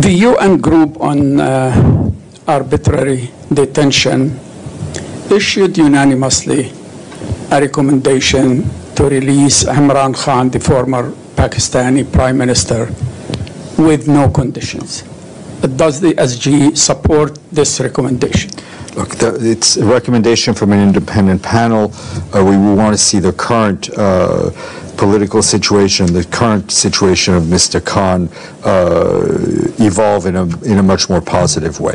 The UN group on arbitrary detention issued unanimously a recommendation to release Imran Khan, the former Pakistani Prime Minister, with no conditions. Does the SG support this recommendation? Look, it's a recommendation from an independent panel. We want to see the current political situation, the current situation of Mr. Khan evolve in a much more positive way.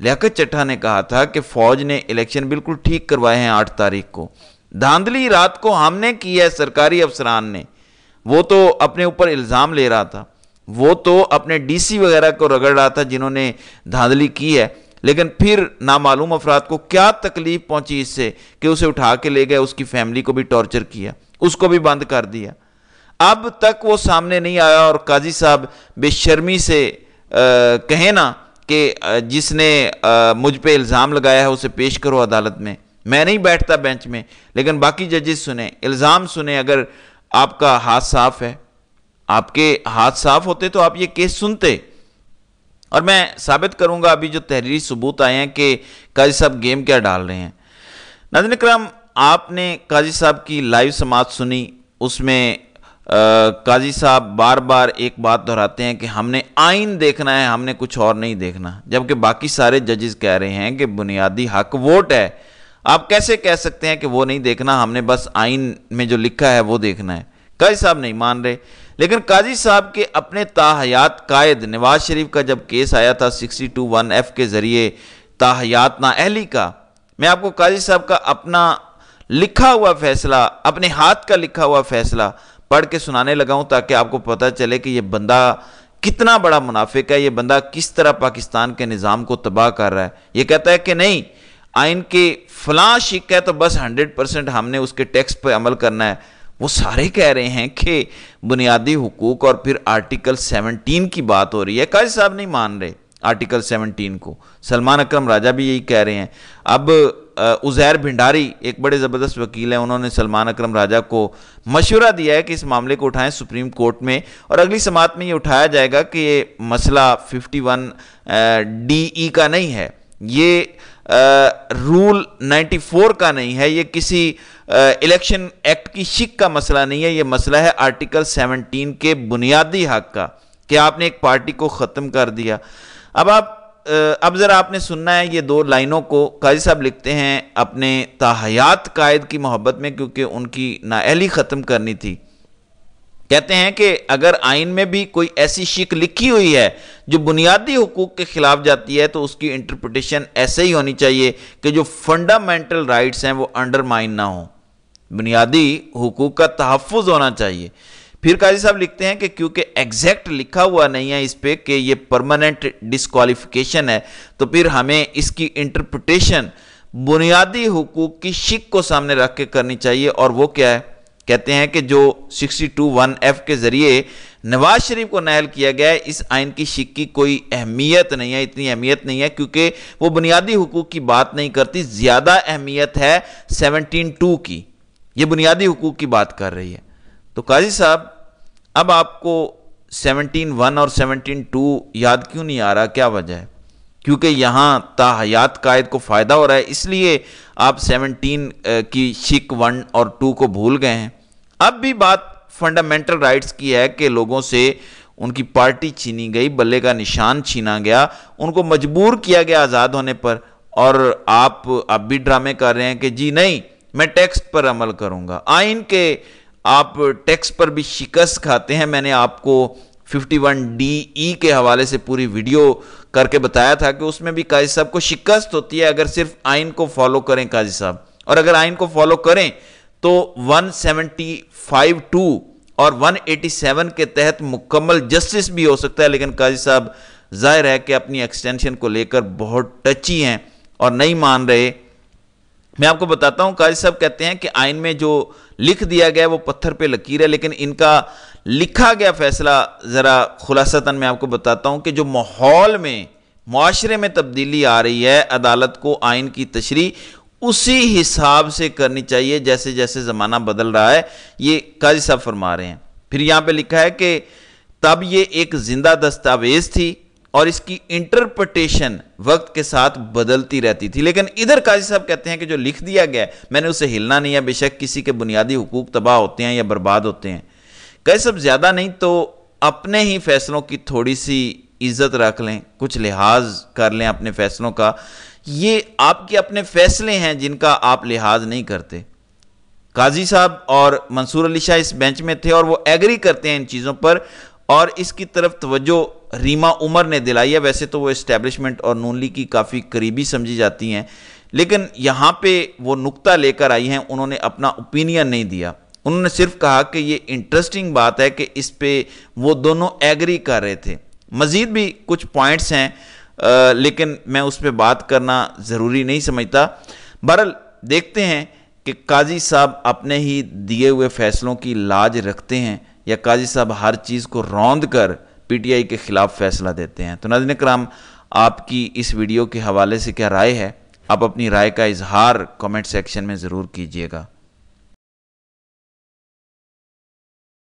لیاقت چٹھا نے کہا تھا کہ فوج نے election بالکل ٹھیک کروائے ہیں 8 تاریخ کو. دھاندلی رات کو ہم نے کی ہے، سرکاری افسران نے. وہ تو اپنے اوپر الزام لے رہا تھا، وہ تو اپنے ڈی سی وغیرہ کو رگڑ رہا تھا جنہوں نے دھاندلی کی ہے، لیکن پھر نامعلوم افراد کو کیا تکلیف پہنچی اس سے کہ اسے اٹھا کے لے گئے، اس کی فیملی کو بھی ٹارچر کیا، اس کو بھی بند کر دیا. اب تک وہ سامنے نہیں آیا. اور قاضی صاحب بے شرمی سے کہیں نا کہ جس نے مجھ پہ الزام لگایا ہے اسے پیش کرو عدالت میں نہیں بیٹھتا بینچ میں، لیکن باقی ججز سنیں، الزام سنیں. اگر آپ کا ہاتھ صاف ہے، آپ کے ہاتھ صاف ہوتے تو آپ یہ کیس سنتے. اور میں ثابت کروں گا ابھی جو تحریری ثبوت آئے ہیں کہ قاضی صاحب گیم کیا ڈال رہے ہیں. ناظرین کرام، آپ نے قاضی صاحب کی لائیو سماعت سنی، اس میں قاضی صاحب بار بار ایک بات دہراتے ہیں کہ ہم نے آئین دیکھنا ہے، ہم نے کچھ اور نہیں دیکھنا، جبکہ باقی سارے ججز کہہ رہے ہیں کہ بنیادی حق ووٹ ہے. آپ کیسے کہہ سکتے ہیں کہ وہ نہیں دیکھنا، ہم نے بس آئین میں جو لکھا ہے وہ دیکھنا ہے؟ قاضی صاحب نہیں مان رہے. لیکن قاضی صاحب کے اپنے تاحیات قائد نواز شریف کا جب کیس آیا تھا 62(1)(f) کے ذریعے تاحیات نااہلی کا، میں آپ کو قاضی صاحب کا اپنا لکھا ہوا فیصلہ، اپنے ہاتھ کا لکھا ہوا فیصلہ پڑھ کے سنانے لگا ہوں تاکہ آپ کو پتہ چلے کہ یہ بندہ کتنا بڑا منافق ہے، یہ بندہ کس طرح پاکستان کے نظام کو تباہ کر رہا ہے. یہ کہتا ہے کہ نہیں، آئین کے فلاں شک ہے تو بس 100% ہم نے اس کے ٹیکسٹ پہ عمل کرنا ہے. وہ سارے کہہ رہے ہیں کہ بنیادی حقوق اور پھر آرٹیکل 17 کی بات ہو رہی ہے. قاضی صاحب نہیں مان رہے آرٹیکل 17 کو. سلمان اکرم راجہ بھی یہی کہہ رہے ہیں. اب عزیر بھنڈاری ایک بڑے زبردست وکیل ہیں، انہوں نے سلمان اکرم راجہ کو مشورہ دیا ہے کہ اس معاملے کو اٹھائیں سپریم کورٹ میں، اور اگلی سماعت میں یہ اٹھایا جائے گا کہ یہ مسئلہ 51(d)(e) کا نہیں ہے، یہ رول 94 کا نہیں ہے، یہ کسی الیکشن ایکٹ کی شک کا مسئلہ نہیں ہے، یہ مسئلہ ہے آرٹیکل 17 کے بنیادی حق کا کہ آپ نے ایک پارٹی کو ختم کر دیا. اب ذرا آپ نے سننا ہے یہ 2 لائنوں کو. قاضی صاحب لکھتے ہیں اپنے تاحیات قائد کی محبت میں، کیونکہ ان کی نااہلی ختم کرنی تھی. کہتے ہیں کہ اگر آئین میں بھی کوئی ایسی شک لکھی ہوئی ہے جو بنیادی حقوق کے خلاف جاتی ہے تو اس کی انٹرپریٹیشن ایسے ہی ہونی چاہیے کہ جو فنڈامنٹل رائٹس ہیں وہ انڈرمائن نہ ہوں، بنیادی حقوق کا تحفظ ہونا چاہیے. پھر قاضی صاحب لکھتے ہیں کہ کیونکہ ایگزیکٹ لکھا ہوا نہیں ہے اس پہ کہ یہ پرماننٹ ڈسکوالیفیکیشن ہے، تو پھر ہمیں اس کی انٹرپریٹیشن بنیادی حقوق کی شک کو سامنے رکھ کے کرنی چاہیے. اور وہ کیا ہے؟ کہتے ہیں کہ جو 62(1)(f) کے ذریعے نواز شریف کو نااہل کیا گیا ہے، اس آئین کی شک کی کوئی اہمیت نہیں ہے، اتنی اہمیت نہیں ہے، کیونکہ وہ بنیادی حقوق کی بات نہیں کرتی. زیادہ اہمیت ہے 17(2) کی، یہ بنیادی حقوق کی بات کر رہی ہے. تو قاضی صاحب اب آپ کو 17(1) اور 17(2) یاد کیوں نہیں آ رہا؟ کیا وجہ ہے؟ کیونکہ یہاں تاحیات قائد کو فائدہ ہو رہا ہے، اس لیے آپ 17 کی شک 1 اور 2 کو بھول گئے ہیں. اب بھی بات فنڈامنٹل رائٹس کی ہے کہ لوگوں سے ان کی پارٹی چھینی گئی، بلے کا نشان چھینا گیا، ان کو مجبور کیا گیا آزاد ہونے پر، اور آپ اب بھی ڈرامے کر رہے ہیں کہ جی نہیں میں ٹیکسٹ پر عمل کروں گا. آئین کے آپ ٹیکسٹ پر بھی شکست کھاتے ہیں. میں نے آپ کو 51(d)(e) کے حوالے سے پوری ویڈیو کر کے بتایا تھا کہ اس میں بھی قاضی صاحب کو شکست ہوتی ہے اگر صرف آئین کو فالو کریں قاضی صاحب، اور اگر آئین کو فالو کریں تو 175(2) اور 187 کے تحت مکمل جسٹس بھی ہو سکتا ہے. لیکن قاضی صاحب ظاہر ہے کہ اپنی ایکسٹینشن کو لے کر بہت ٹچی ہیں اور نہیں مان رہے. میں آپ کو بتاتا ہوں، قاضی صاحب کہتے ہیں کہ آئین میں جو لکھ دیا گیا وہ پتھر پہ لکیر ہے، لیکن ان کا لکھا گیا فیصلہ ذرا خلاصتاً میں آپ کو بتاتا ہوں کہ جو ماحول میں معاشرے میں تبدیلی آ رہی ہے، عدالت کو آئین کی تشریح اسی حساب سے کرنی چاہیے جیسے جیسے زمانہ بدل رہا ہے، یہ قاضی صاحب فرما رہے ہیں. پھر یہاں پہ لکھا ہے کہ تب یہ ایک زندہ دستاویز تھی اور اس کی انٹرپریٹیشن وقت کے ساتھ بدلتی رہتی تھی. لیکن ادھر قاضی صاحب کہتے ہیں کہ جو لکھ دیا گیا ہے میں نے اسے ہلنا نہیں ہے، بے شک کسی کے بنیادی حقوق تباہ ہوتے ہیں یا برباد ہوتے ہیں. قاضی صاحب زیادہ نہیں تو اپنے ہی فیصلوں کی تھوڑی سی عزت رکھ لیں، کچھ لحاظ کر لیں اپنے فیصلوں کا. یہ آپ کے اپنے فیصلے ہیں جن کا آپ لحاظ نہیں کرتے. قاضی صاحب اور منصور علی شاہ اس بینچ میں تھے اور وہ ایگری کرتے ہیں ان چیزوں پر، اور اس کی طرف توجہ ریما عمر نے دلائی ہے. ویسے تو وہ اسٹیبلشمنٹ اور نون لیگ کی کافی قریبی سمجھی جاتی ہیں, لیکن یہاں پہ وہ نقطہ لے کر آئی ہیں, انہوں نے اپنا اوپینین نہیں دیا. انہوں نے صرف کہا کہ یہ انٹرسٹنگ بات ہے کہ اس پہ وہ دونوں ایگری کر رہے تھے. مزید بھی کچھ پوائنٹس ہیں لیکن میں اس پہ بات کرنا ضروری نہیں سمجھتا. بہرحال دیکھتے ہیں کہ قاضی صاحب اپنے ہی دیے ہوئے فیصلوں کی لاج رکھتے ہیں یا قاضی صاحب ہر چیز کو روند کر پی ٹی آئی کے خلاف فیصلہ دیتے ہیں. تو ناظرین کرام, آپ کی اس ویڈیو کے حوالے سے کیا رائے ہے؟ آپ اپنی رائے کا اظہار کمنٹ سیکشن میں ضرور کیجیے گا.